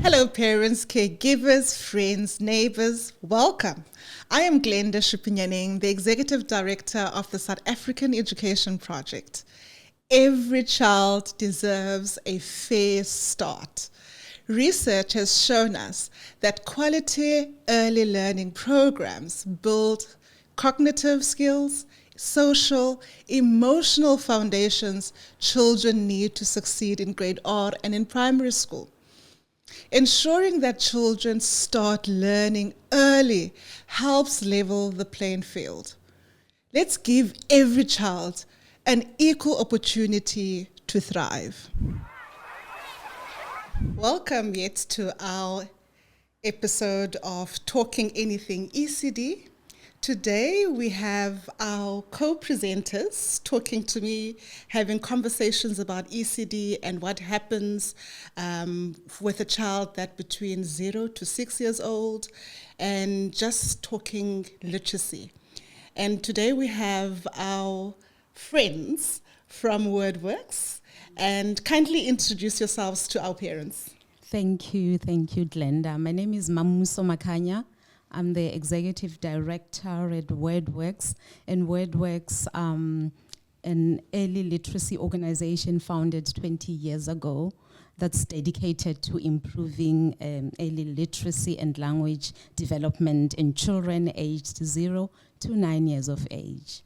Hello, parents, caregivers, friends, neighbors, welcome. I am Glenda Shupinyaning, the Executive Director of the South African Education Project. Every child deserves a fair start. Research has shown us that quality early learning programs build cognitive skills, social, emotional foundations children need to succeed in grade R and in primary school. Ensuring that children start learning early helps level the playing field. Let's give every child an equal opportunity to thrive. Welcome yet to our episode of Talking Anything ECD. Today we have our co-presenters talking to me, having conversations about ECD and what happens with a child that between 0 to 6 years old, and just talking literacy. And today we have our friends from Wordworks, and kindly introduce yourselves to our parents. Thank you, Glenda. My name is Mammuso Makhanya. I'm the Executive Director at Wordworks, and Wordworks, an early literacy organization founded 20 years ago that's dedicated to improving early literacy and language development in children aged 0 to 9 years of age.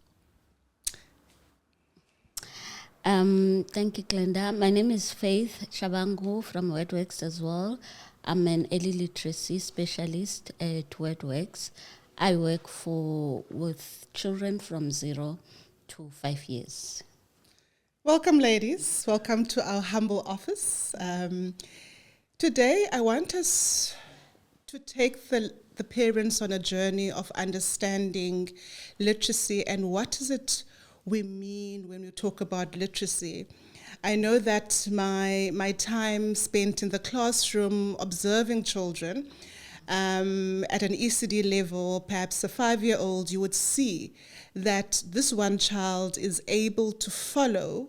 Thank you, Glenda. My name is Faith Shabangu from Wordworks as well. I'm an early literacy specialist at Wordworks. I work with children from 0 to 5 years. Welcome, ladies. Welcome to our humble office. Today, I want us to take the parents on a journey of understanding literacy and what is it we mean when we talk about literacy. I know that my time spent in the classroom observing children at an ECD level, perhaps a 5-year-old, you would see that this one child is able to follow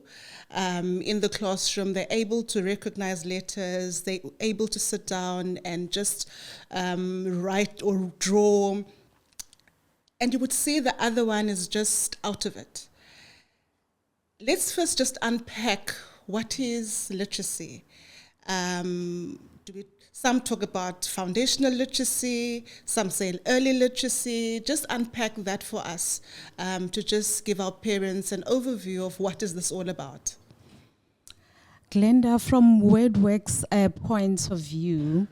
in the classroom. They're able to recognize letters. They're able to sit down and just write or draw. And you would see the other one is just out of it. Let's first just unpack what is literacy. Some talk about foundational literacy, some say early literacy. Just unpack that for us to just give our parents an overview of what is this all about. Glenda, from Wordworks' point of view,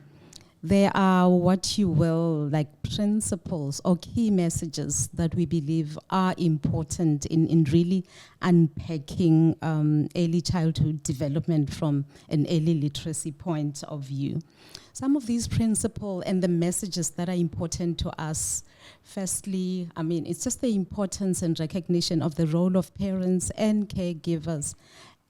there are what you will like principles or key messages that we believe are important in really unpacking early childhood development from an early literacy point of view. Some of these principles and the messages that are important to us, firstly, it's just the importance and recognition of the role of parents and caregivers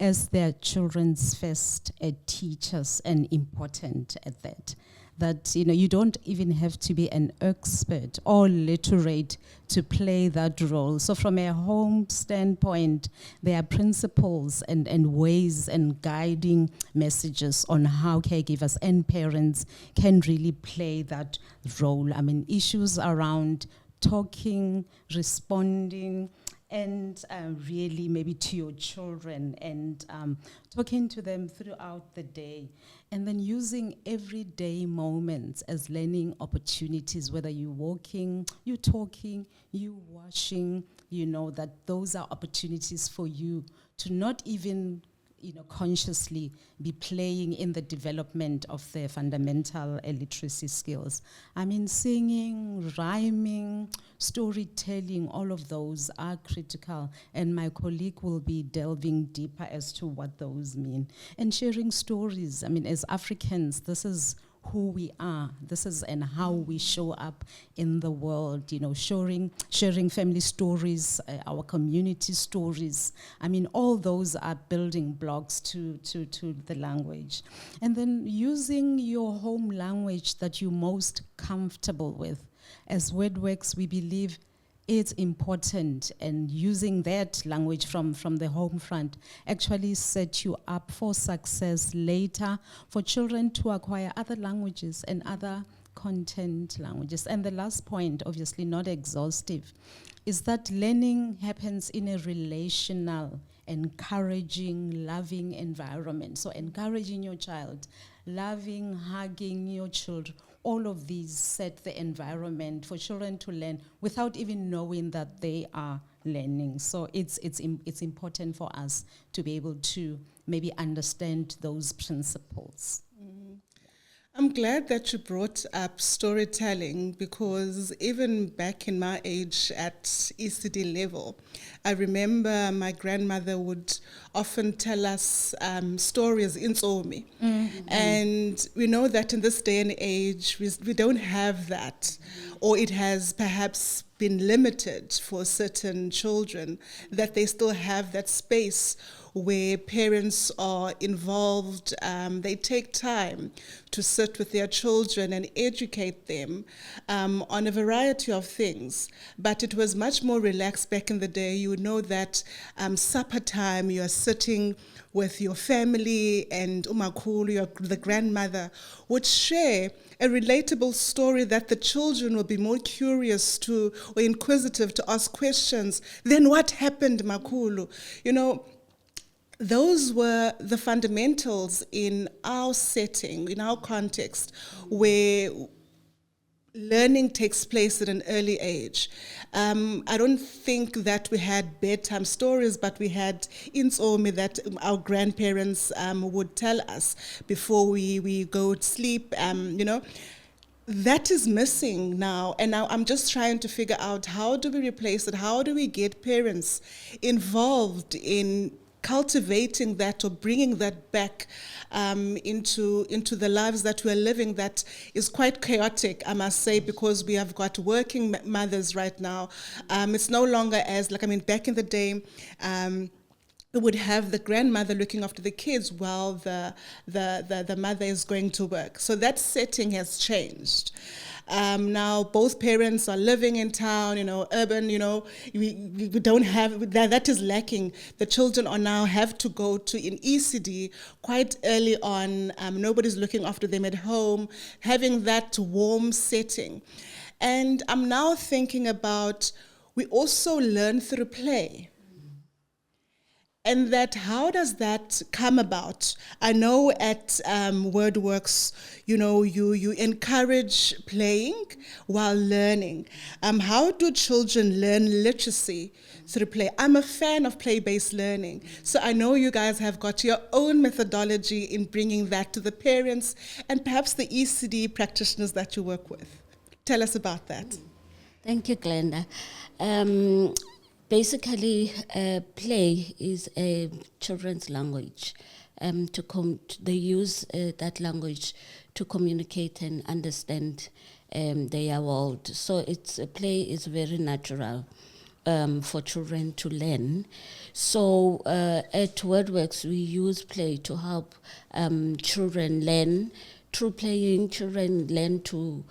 as their children's first teachers, and important at that. That you don't even have to be an expert or literate to play that role. So from a home standpoint, there are principles and ways and guiding messages on how caregivers and parents can really play that role. Issues around talking, responding, and really maybe to your children and talking to them throughout the day. And then using everyday moments as learning opportunities, whether you're walking, you're talking, you're washing, that those are opportunities for you to not even consciously be playing in the development of their fundamental literacy skills. Singing, rhyming, storytelling, all of those are critical, and my colleague will be delving deeper as to what those mean. And sharing stories, as Africans, this is who we are. This is and how we show up in the world, sharing family stories, our community stories. All those are building blocks to the language. And then using your home language that you're most comfortable with. As Wordworks, we believe it's important, and using that language from the home front actually set you up for success later for children to acquire other languages and other content languages. And the last point, obviously not exhaustive, is that learning happens in a relational, encouraging, loving environment. So encouraging your child, loving, hugging your children, all of these set the environment for children to learn without even knowing that they are learning. So it's important for us to be able to maybe understand those principles. I'm glad that you brought up storytelling, because even back in my age at ECD level, I remember my grandmother would often tell us stories in Tsomi. And we know that in this day and age, we don't have that, or it has perhaps been limited for certain children, that they still have that space where parents are involved. They take time to sit with their children and educate them on a variety of things. But it was much more relaxed back in the day. You would know that supper time, you are sitting with your family, and umakhulu, the grandmother, would share a relatable story that the children will be more curious to, or inquisitive to ask questions. Then what happened, makhulu? You know, those were the fundamentals in our setting, in our context, where learning takes place at an early age. I don't think that we had bedtime stories, but we had insomi that our grandparents would tell us before we go to sleep, you know. That is missing now, and now I'm just trying to figure out, how do we replace it? How do we get parents involved in cultivating that, or bringing that back into the lives that we're living, that is quite chaotic, I must say, because we have got working mothers right now. It's no longer as, like, I mean, back in the day, we would have the grandmother looking after the kids while the mother is going to work. So that setting has changed. Now both parents are living in town, you know, urban, you know, we don't have, that is lacking. The children are now have to go to an ECD quite early on. Nobody's looking after them at home, having that warm setting. And I'm now thinking about, we also learn through play. And that, how does that come about? I know at Wordworks, you know, you encourage playing while learning. How do children learn literacy through play? I'm a fan of play-based learning. So I know you guys have got your own methodology in bringing that to the parents and perhaps the ECD practitioners that you work with. Tell us about that. Thank you, Glenda. Basically, play is a children's language. They use that language to communicate and understand their world. So play is very natural for children to learn. So at Wordworks, we use play to help children learn. Through playing, children learn to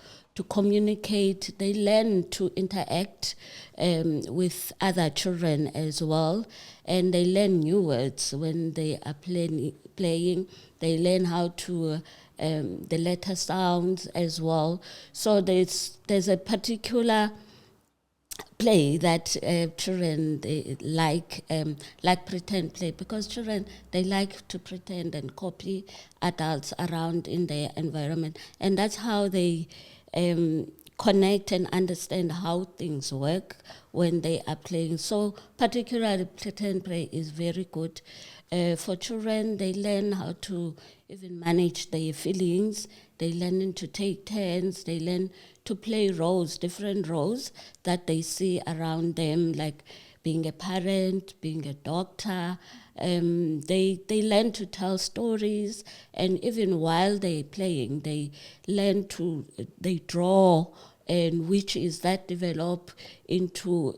communicate, they learn to interact with other children as well, and they learn new words when they are playing. They learn how to the letter sounds as well. So there's a particular play that children they like pretend play, because children, they like to pretend and copy adults around in their environment, and that's how they connect and understand how things work when they are playing. So particularly pretend play is very good for children. They learn how to even manage their feelings. They learn to take turns. They learn to play roles, different roles that they see around them, like being a parent, being a doctor. They learn to tell stories, and even while they're playing, they draw and which is that develop into,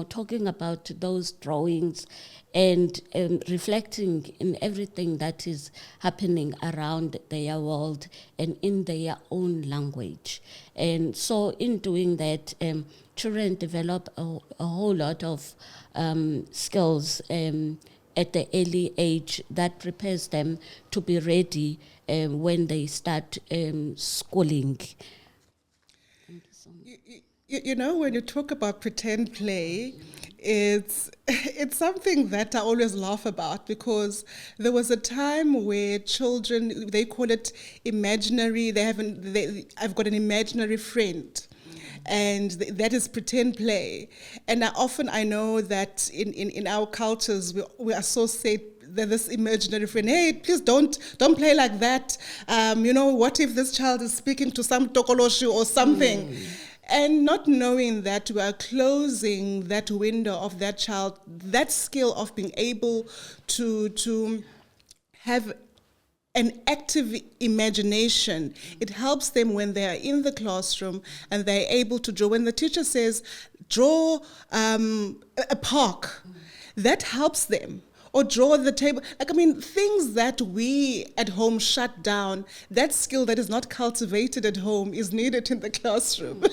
talking about those drawings and reflecting in everything that is happening around their world and in their own language. And so in doing that, children develop a whole lot of skills at the early age that prepares them to be ready when they start schooling. When you talk about pretend play, it's something that I always laugh about, because there was a time where children, they call it imaginary. I've got an imaginary friend. And that is pretend play. And I know that in our cultures, we associate this imaginary friend. Hey, please don't play like that. What if this child is speaking to some tokoloshi or something? And not knowing that we are closing that window of that child, that skill of being able to have an active imagination. It helps them when they are in the classroom and they're able to draw. When the teacher says, draw a park, that helps them. Or draw the table. Things that we at home shut down, that skill that is not cultivated at home is needed in the classroom.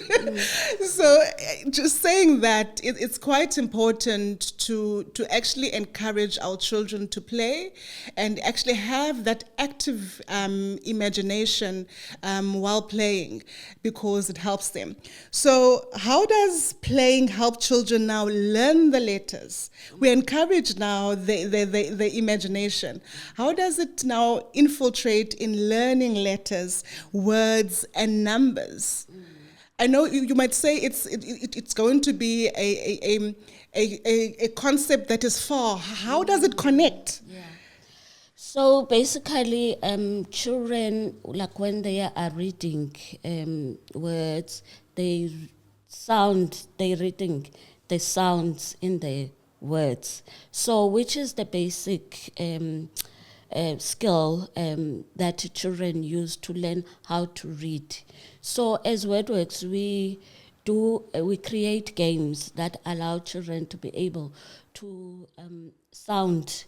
So just saying that, it's quite important to actually encourage our children to play and actually have that active imagination while playing, because it helps them. So how does playing help children now learn the letters? We encourage now the imagination. How does it now infiltrate in learning letters, words, and numbers? I know you might say it's going to be a concept that is far. How does it connect? Yeah. So basically, children, like when they are reading words, they're reading the sounds in the words. So which is the basic skill that children use to learn how to read. So as Wordworks, we create games that allow children to be able to sound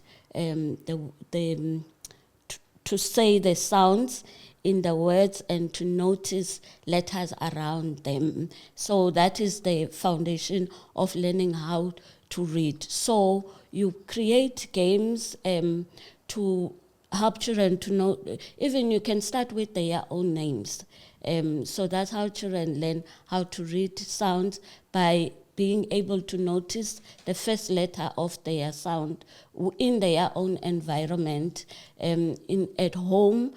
to say the sounds in the words and to notice letters around them. So that is the foundation of learning how to read. So you create games to help children to know. Even you can start with their own names. So that's how children learn how to read sounds, by being able to notice the first letter of their sound in their own environment, at home.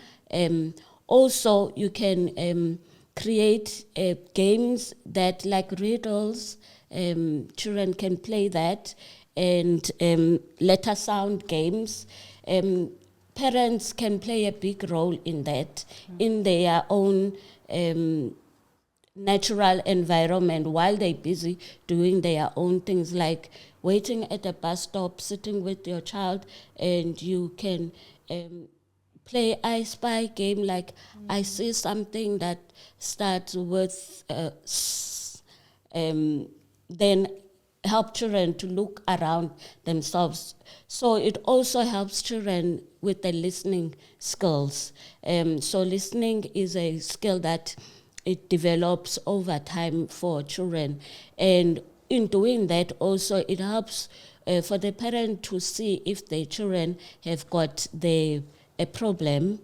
Also, you can create games that, like riddles, children can play that, and letter sound games. Parents can play a big role in that, in their own natural environment while they're busy doing their own things, like waiting at a bus stop, sitting with your child, and you can play I Spy game, like I see something that starts with then help children to look around themselves. So it also helps children with the listening skills. So listening is a skill that it develops over time for children. And in doing that also, it helps for the parent to see if the children have got a problem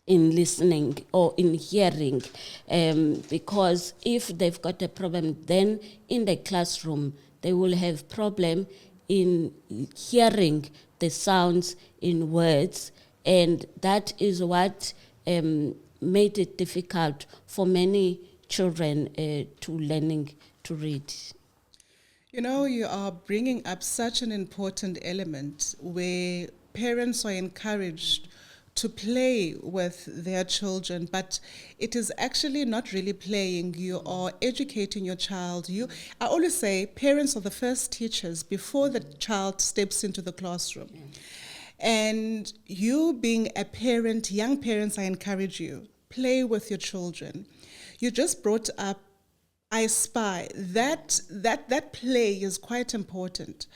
in listening or in hearing, because if they've got a problem, then in the classroom they will have problem in hearing the sounds in words, and that is what made it difficult for many children to learning to read. You are bringing up such an important element where parents are encouraged to play with their children, but it is actually not really playing. You are educating your child. I always say parents are the first teachers before the child steps into the classroom. Yeah. And you being a parent, young parents, I encourage you, play with your children. You just brought up I spy. That play is quite important,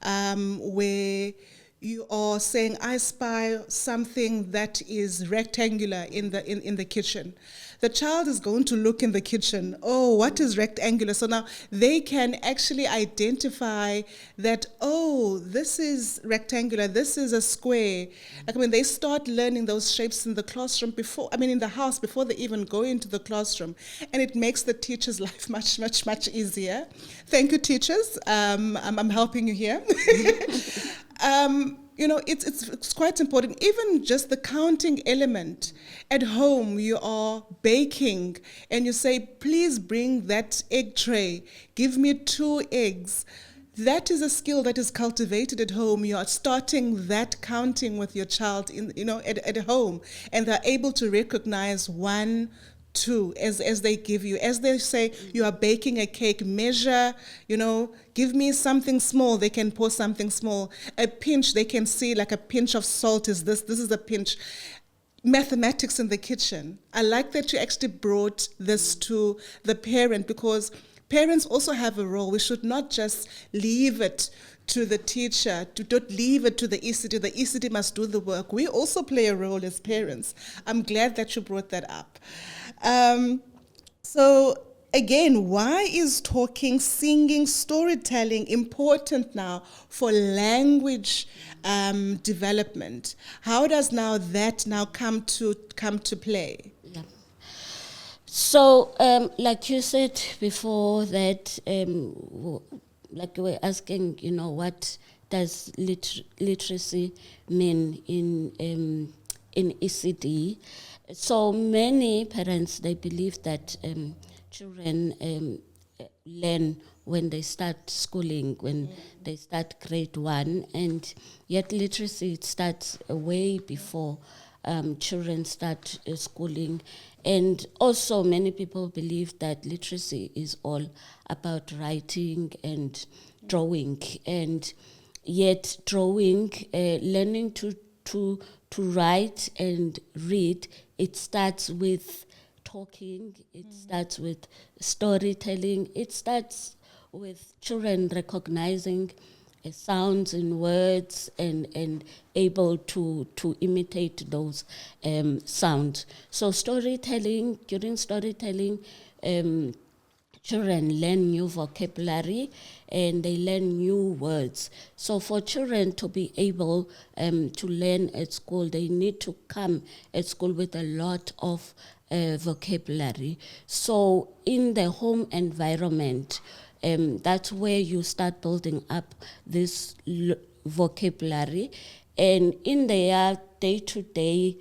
where you are saying, I spy something that is rectangular in the kitchen. The child is going to look in the kitchen. Oh, what is rectangular? So now they can actually identify that, oh, this is rectangular, this is a square. Like when they start learning those shapes in the classroom in the house before they even go into the classroom. And it makes the teacher's life much, much, much easier. Thank you, teachers. I'm helping you here. It's quite important. Even just the counting element. At home, you are baking and you say, please bring that egg tray. Give me 2 eggs. That is a skill that is cultivated at home. You are starting that counting with your child at home, and they're able to recognize 1, 2 as they give you. As they say, you are baking a cake, measure, give me something small, they can pour something small. A pinch, they can see like a pinch of salt is this is a pinch. Mathematics in the kitchen. I like that you actually brought this to the parent, because parents also have a role. We should not just leave it to the teacher, don't leave it to the ECD. The ECD must do the work. We also play a role as parents. I'm glad that you brought that up. So again, why is talking, singing, storytelling important now for language development? How does that come to play? Yeah. So, like you said before, that like you were asking, what does literacy mean in ECD? So many parents, they believe that children learn when they start schooling, when they start grade 1, and yet literacy, it starts way before children start schooling. And also many people believe that literacy is all about writing and drawing, and yet drawing, learning to write and read, it starts with talking, it starts with storytelling, it starts with children recognizing sounds in words and able to imitate those sounds. So during storytelling, children learn new vocabulary and they learn new words. So for children to be able to learn at school, they need to come at school with a lot of vocabulary. So in the home environment, that's where you start building up this vocabulary. And in their day-to-day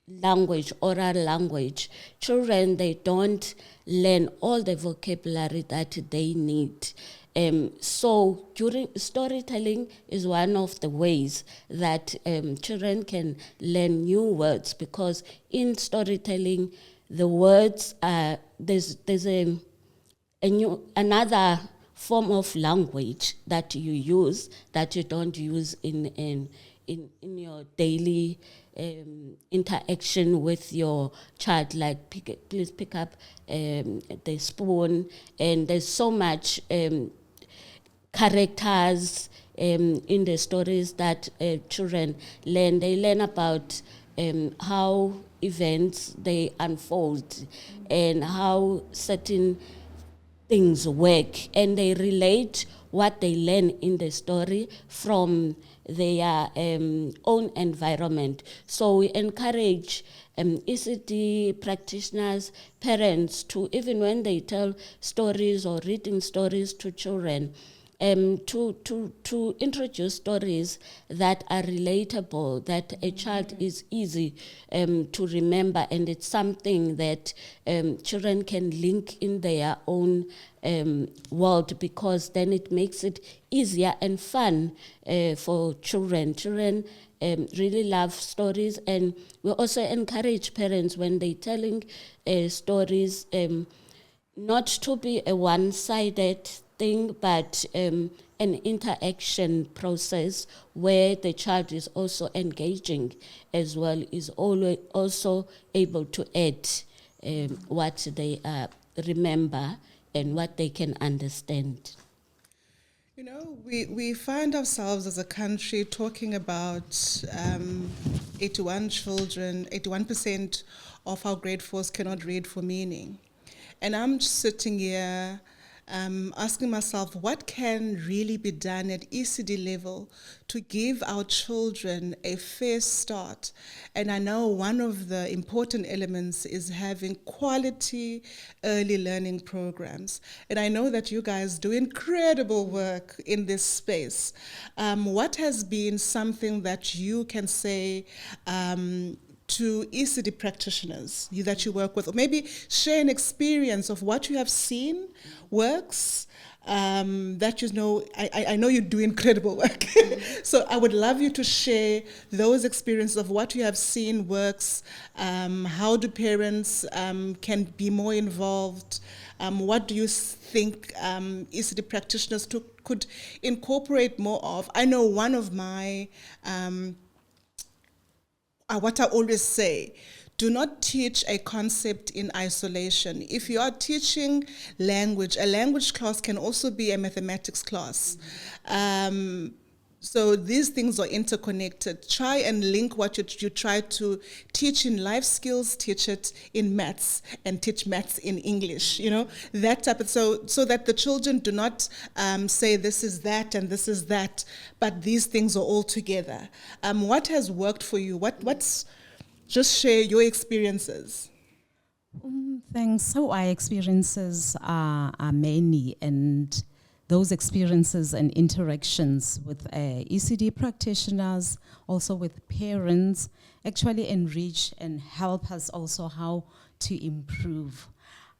language, oral language, children, they don't learn all the vocabulary that they need. So during storytelling is one of the ways that children can learn new words, because in storytelling, the words are, there's another form of language that you use that you don't use in your daily interaction with your child, like please pick up the spoon, and there's so much characters in the stories that children learn. They learn about how events they unfold and how certain things work, and they relate what they learn in the story from their own environment. So we encourage ECD practitioners, parents, to, even when they tell stories or reading stories to children, to introduce stories that are relatable, that a child is easy to remember, and it's something that children can link in their own world, because then it makes it easier and fun for children. Children really love stories, and we also encourage parents, when they're telling stories, not to be a one-sided thing, but an interaction process where the child is also engaging as well, is always also able to add what they are remember and what they can understand. You know, we find ourselves as a country talking about 81% of our grade 4s cannot read for meaning. And I'm just sitting here asking myself, what can really be done at ECD level to give our children a fair start? And I know one of the important elements is having quality early learning programs. And I know that you guys do incredible work in this space. What has been something that you can say to ECD practitioners that you work with, or maybe share an experience of what you have seen works, that you know, I know you do incredible work. So I would love you to share those experiences of what you have seen works, how do parents can be more involved, what do you think ECD practitioners could incorporate more of? I know one of my what I always say, do not teach a concept in isolation. If you are teaching language, a language class can also be a mathematics class. So these things are interconnected. Try and link what you try to teach in life skills, teach it in maths, and teach maths in English, you know, that type of, so that the children do not say this is that and this is that, but these things are all together. What has worked for you? What's, just share your experiences. Thanks. So our experiences are many, and those experiences and interactions with ECD practitioners, also with parents, actually enrich and help us also how to improve.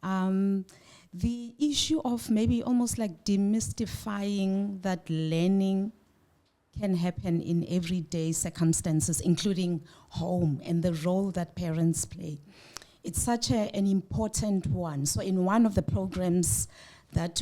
The issue of maybe almost like demystifying that learning can happen in everyday circumstances, including home and the role that parents play. It's such an important one. So in one of the programs that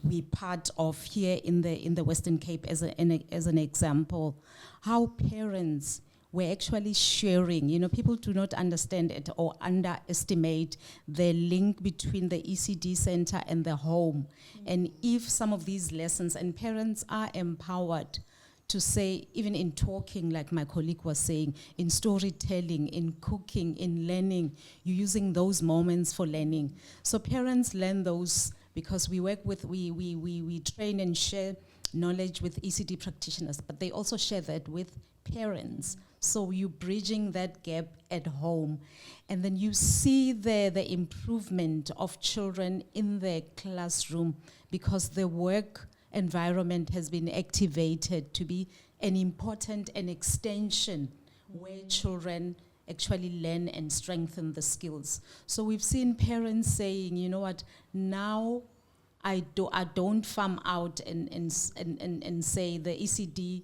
we part of here in the Western Cape as an example, how parents were actually sharing, you know, people do not understand it or underestimate the link between the ECD center and the home. And if some of these lessons, and parents are empowered to say, even in talking, like my colleague was saying, in storytelling, in cooking, in learning, you're using those moments for learning. So parents learn those because we work with, we train and share knowledge with ECD practitioners, but they also share that with parents. So you're bridging that gap at home. And then you see the improvement of children in the classroom because the work environment has been activated to be an important an extension where children actually learn and strengthen the skills. So we've seen parents saying, you know what, now I don't farm out and say the ECD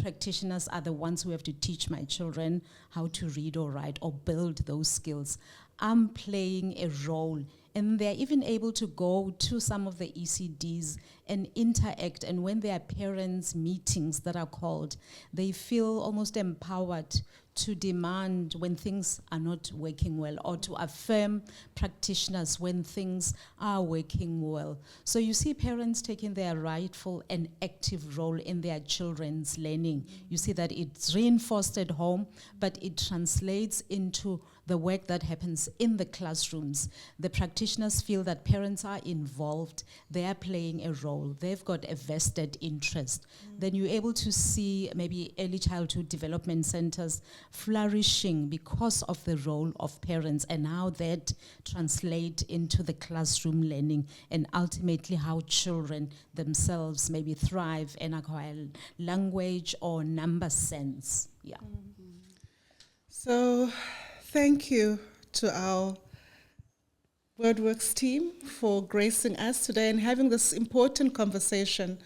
practitioners are the ones who have to teach my children how to read or write or build those skills. I'm playing a role. And they're even able to go to some of the ECDs and interact. And when there are parents' meetings that are called, they feel almost empowered to demand when things are not working well, or to affirm practitioners when things are working well. So you see parents taking their rightful and active role in their children's learning. You see that it's reinforced at home, but it translates into the work that happens in the classrooms. The practitioners feel that parents are involved, they are playing a role, they've got a vested interest. Then you're able to see maybe early childhood development centers flourishing because of the role of parents and how that translates into the classroom learning, and ultimately how children themselves maybe thrive and acquire language or number sense. Yeah. So thank you to our Wordworks team for gracing us today and having this important conversation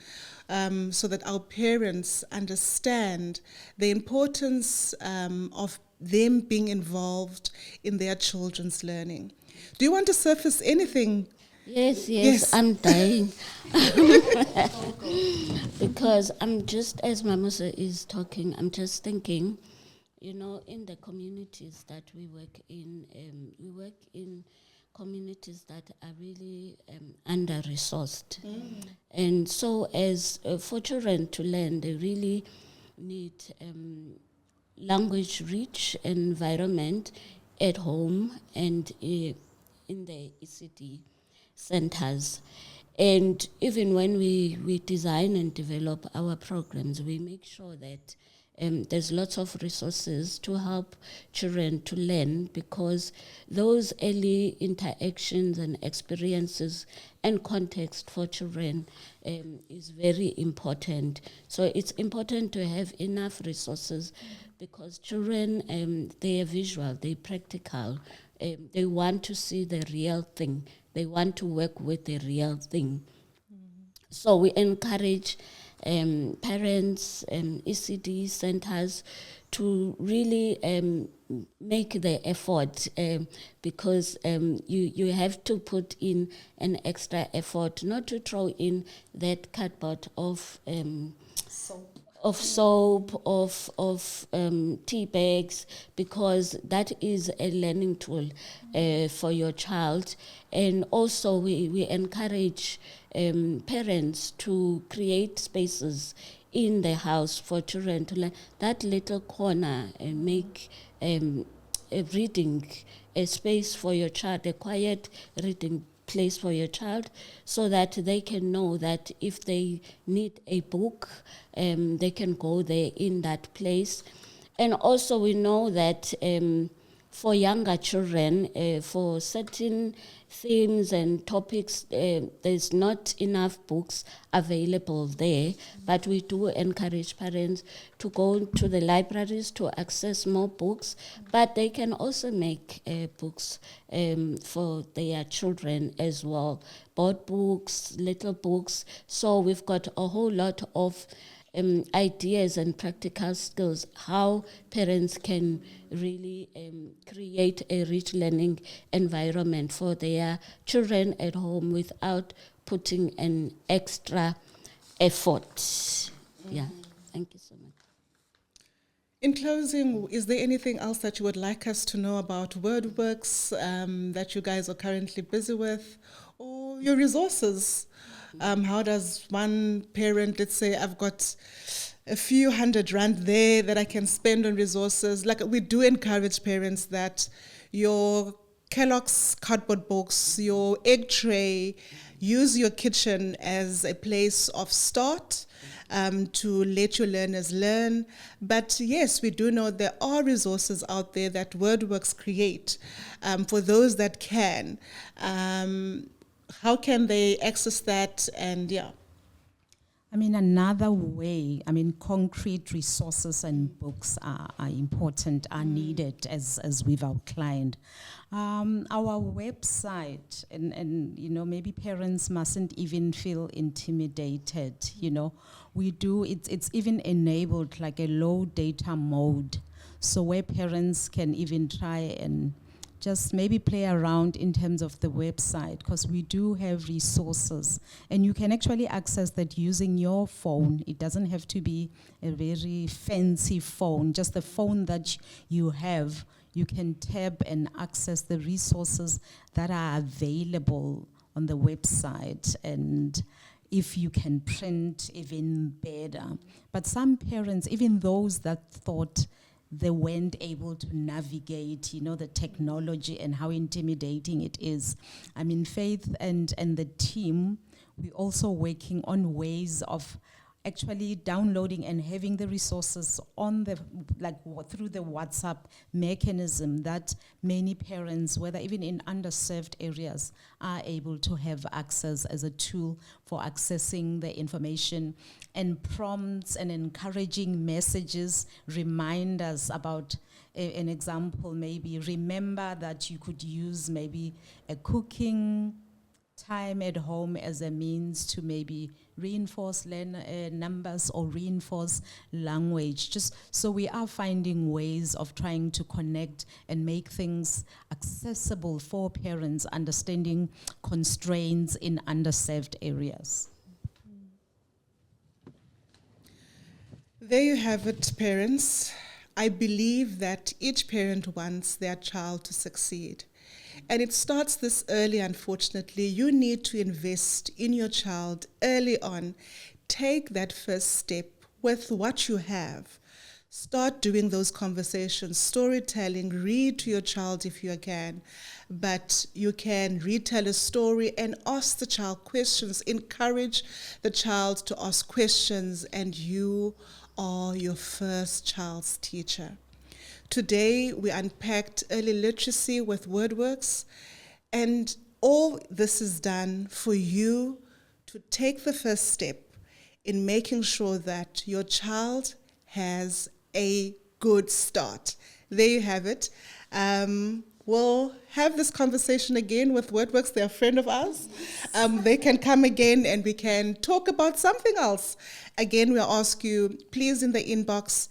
so that our parents understand the importance of them being involved in their children's learning. Do you want to surface anything? Yes. I'm dying. Because I'm just, as Mammuso is talking, I'm just thinking, you know, in the communities that we work in communities that are really under-resourced. And so as for children to learn, they really need language-rich environment at home and in the ECD centers. And even when we design and develop our programs, we make sure that there's lots of resources to help children to learn, because those early interactions and experiences and context for children is very important. So it's important to have enough resources, because children, they are visual, they're practical, they want to see the real thing, they want to work with the real thing. So we encourage parents, ECD centers to really make the effort, because you have to put in an extra effort, not to throw in that cardboard of soap, of tea bags, because that is a learning tool for your child. And also we encourage parents to create spaces in the house for children to learn. That little corner and make a reading a space for your child, a quiet reading place for your child, so that they can know that if they need a book, they can go there in that place. And also we know that for younger children, for certain themes and topics, there's not enough books available there, but we do encourage parents to go to the libraries to access more books, but they can also make books for their children as well, board books, little books. So we've got a whole lot of ideas and practical skills, how parents can really create a rich learning environment for their children at home without putting an extra effort. Yeah, thank you so much. In closing, is there anything else that you would like us to know about Wordworks that you guys are currently busy with, or your resources? How does one parent, let's say I've got a few R100 there that I can spend on resources. Like, we do encourage parents that your Kellogg's cardboard box, your egg tray, use your kitchen as a place of start to let your learners learn. But yes, we do know there are resources out there that Wordworks create for those that can. How can they access that? And yeah. I mean, another way, I mean, concrete resources and books are important, are needed as we've outlined. Our website, and you know, maybe parents mustn't even feel intimidated, you know. We do, it's even enabled like a low data mode, so where parents can even try and just maybe play around in terms of the website, because we do have resources and you can actually access that using your phone. It doesn't have to be a very fancy phone, just the phone that you have. You can tap and access the resources that are available on the website, and if you can print, even better. But some parents, even those that thought they weren't able to navigate, you know, the technology and how intimidating it is. I mean, Faith and the team, we're also working on ways of actually downloading and having the resources on the, like through the WhatsApp mechanism that many parents, whether even in underserved areas, are able to have access as a tool for accessing the information, and prompts and encouraging messages, reminders about an example, maybe remember that you could use maybe a cooking time at home as a means to maybe reinforce numbers or reinforce language. Just so we are finding ways of trying to connect and make things accessible for parents, understanding constraints in underserved areas. There you have it, parents. I believe that each parent wants their child to succeed. And it starts this early, unfortunately. You need to invest in your child early on. Take that first step with what you have. Start doing those conversations, storytelling, read to your child if you can. But you can retell a story and ask the child questions. Encourage the child to ask questions, and you are your first child's teacher. Today, we unpacked early literacy with Wordworks, and all this is done for you to take the first step in making sure that your child has a good start. There you have it. We'll have this conversation again with Wordworks. They're a friend of ours. They can come again and we can talk about something else. Again, we'll ask you, please, in the inbox,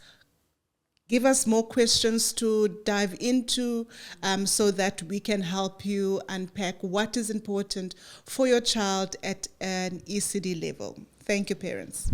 give us more questions to dive into so that we can help you unpack what is important for your child at an ECD level. Thank you, parents.